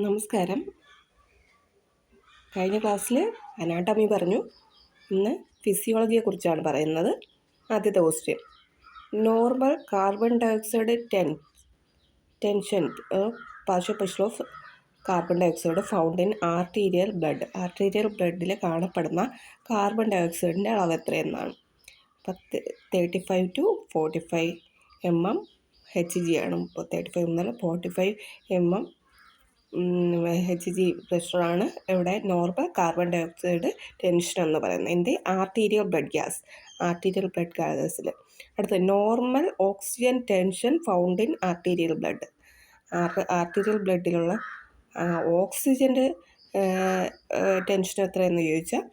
നമസ്കാരം. കഴിഞ്ഞ ക്ലാസ്സിൽ അനാട്ടമി പറഞ്ഞു. ഇന്ന് ഫിസിയോളജിയെക്കുറിച്ചാണ് പറയുന്നത്. ആദ്യത്തെ question: normal carbon dioxide tension partial pressure of carbon dioxide found in arterial blood. Arterial ബ്ലഡിൽ കാണപ്പെടുന്ന കാർബൺ ഡയോക്സൈഡിൻ്റെ അളവ് എത്രയെന്നാണ്. 35 to 45 mm Hg ആണ്. 35 മുതൽ 45 mm Hg പ്രഷറാണ് ഇവിടെ നോർമൽ കാർബൺ ഡയോക്സൈഡ് ടെൻഷൻ എന്ന് പറയുന്നത്. എന്ത്? ആർട്ടീരിയൽ ബ്ലഡ് ഗ്യാസിൽ. അടുത്ത normal oxygen tension found in arterial blood. ആർട്ടീരിയൽ ബ്ലഡിലുള്ള ഓക്സിജൻ്റെ ടെൻഷൻ എത്രയെന്ന് ചോദിച്ചാൽ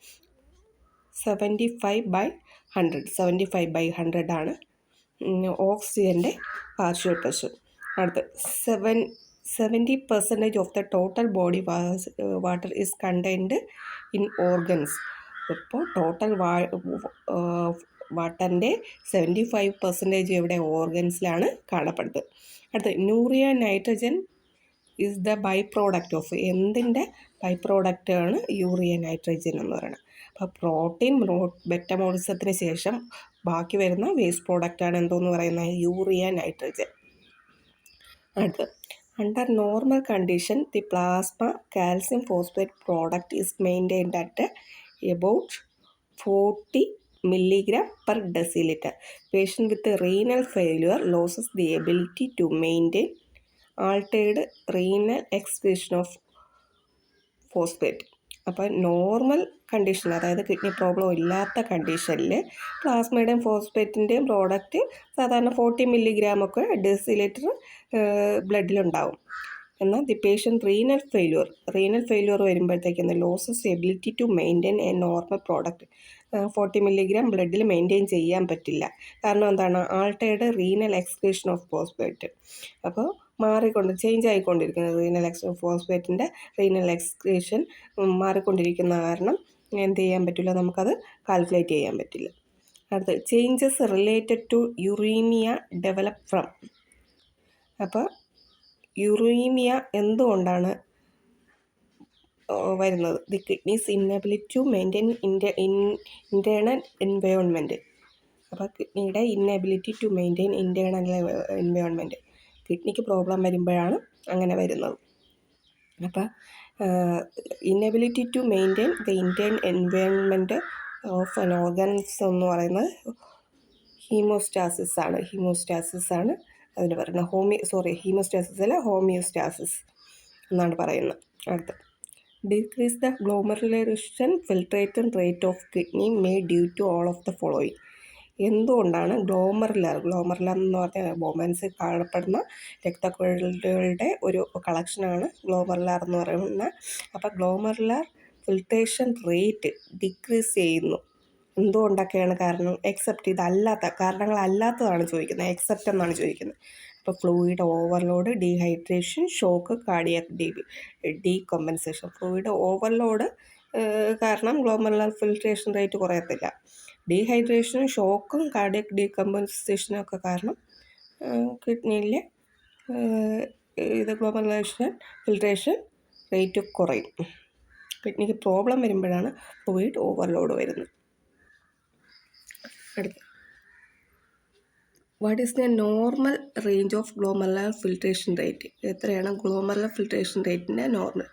75/100 ആണ് ഓക്സിജൻ്റെ പാർഷ്യൽ പ്രഷർ. അടുത്ത് 70% of the total body water is contained in organs. ഇപ്പോൾ ടോട്ടൽ വാട്ടറിൻ്റെ 75% ഇവിടെ ഓർഗൻസിലാണ് കാണപ്പെടുന്നത്. അടുത്ത് urea nitrogen is the by product of. എന്തിൻ്റെ ബൈ പ്രോഡക്റ്റാണ് യൂറിയ നൈട്രജൻ എന്ന് പറയുന്നത്? അപ്പോൾ പ്രോട്ടീൻ മെറ്റബോളിസത്തിന് ശേഷം ബാക്കി വരുന്ന വേസ്റ്റ് പ്രോഡക്റ്റാണ് എന്തോന്ന് പറയുന്നത്? Urea nitrogen. അടുത്ത് under normal condition the plasma calcium phosphate product is maintained at about 40 mg per deciliter. Patient with renal failure loses the ability to maintain altered renal excretion of phosphate. അപ്പോൾ normal condition, അതായത് kidney problem ഇല്ലാത്ത കണ്ടീഷനിൽ പ്ലാസ്മയുടെയും ഫോസ്ഫേറ്റിൻ്റെയും product സാധാരണ 40 mg ഒക്കെ decilitre ബ്ലഡിലുണ്ടാവും. എന്നാൽ the patient renal failure വരുമ്പോഴത്തേക്കും loses ability to maintain a normal product. 40 mg ബ്ലഡിൽ മെയിൻറ്റെയിൻ ചെയ്യാൻ പറ്റില്ല. കാരണം എന്താണ്? Altered renal excretion of phosphate. അപ്പോൾ ചേഞ്ച് ആയിക്കൊണ്ടിരിക്കുന്നത് ഫോസ്ഫേറ്റിൻ്റെ റീനൽ എക്സ്ക്രീഷൻ മാറിക്കൊണ്ടിരിക്കുന്ന കാരണം എന്ത് ചെയ്യാൻ പറ്റില്ല, നമുക്കത് കാൽക്കുലേറ്റ് ചെയ്യാൻ പറ്റില്ല. അടുത്ത് changes related to uraemia develop from. അപ്പോൾ യുറീമിയ എന്തുകൊണ്ടാണ് വരുന്നത്? The kidneys inability to maintain internal environment. അപ്പോൾ കിഡ്നിയുടെ inability to maintain internal environment, കിഡ്നിക്ക് പ്രോബ്ലം വരുമ്പോഴാണ് അങ്ങനെ വരുന്നത്. അപ്പോൾ inability to maintain the internal environment of an organs എന്ന് പറയുന്നത് ഹീമോസ്റ്റാസിസ് ആണ് അതിന് പറയുന്നത്. ഹീമോസ്റ്റാസിസ് അല്ല, ഹോമിയോസ്റ്റാസിസ് എന്നാണ് പറയുന്നത്. അടുത്ത decrease the glomerular filtration rate of kidney may due to all of the following. എന്തുകൊണ്ടാണ് ഗ്ലോമറുലാർ എന്ന് പറഞ്ഞാൽ ബൊമൻസിൽ കാണപ്പെടുന്ന രക്തക്കുഴലുകളുടെ ഒരു കളക്ഷനാണ് ഗ്ലോമറുലാർ എന്ന് പറയുന്നത്. അപ്പോൾ ഗ്ലോമറുലാർ ഫിൽട്രേഷൻ റേറ്റ് ഡിക്രീസ് ചെയ്യുന്നു. എന്തുകൊണ്ടൊക്കെയാണ് കാരണം? എക്സെപ്റ്റ് ഇതല്ലാത്ത കാരണങ്ങളല്ലാത്തതാണ് ചോദിക്കുന്നത്, എക്സെപ്റ്റ് എന്നാണ് ചോദിക്കുന്നത്. അപ്പോൾ fluid overload, dehydration, shock, cardiac decompensation. Fluid overload കാരണം ഗ്ലോമറുലാർ ഫിൽട്രേഷൻ റേറ്റ് കുറയത്തില്ല. ഡീഹൈഡ്രേഷനും ഷോക്കും കാർഡിയാക് ഡീകമ്പൻസേഷനും ഒക്കെ കാരണം കിഡ്നിയിലെ ഗ്ലോമറുലാർ ഫിൽട്രേഷൻ റേറ്റ് കുറയും. കിഡ്നിക്ക് പ്രോബ്ലം വരുമ്പോഴാണ് ഫ്ലൂയിഡ് ഓവർലോഡ് വരുന്നത്. അടുത്ത what is the normal range of glomerular filtration rate? എത്രയാണ് ഗ്ലോമറുലാർ ഫിൽട്രേഷൻ റേറ്റിൻ്റെ നോർമൽ?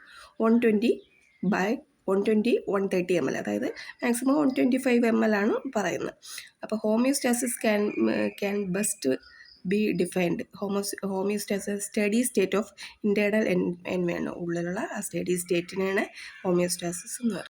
120/130 ml, അതായത് മാക്സിമം 125 ml ആണ് പറയുന്നത്. അപ്പോൾ homeostasis can best be defined. Homeostasis steady state of internal environment, ഉള്ളിലുള്ള ആ സ്റ്റഡി സ്റ്റേറ്റിനാണ് ഹോമിയോസ്റ്റാസിസ് എന്ന് പറയുന്നത്.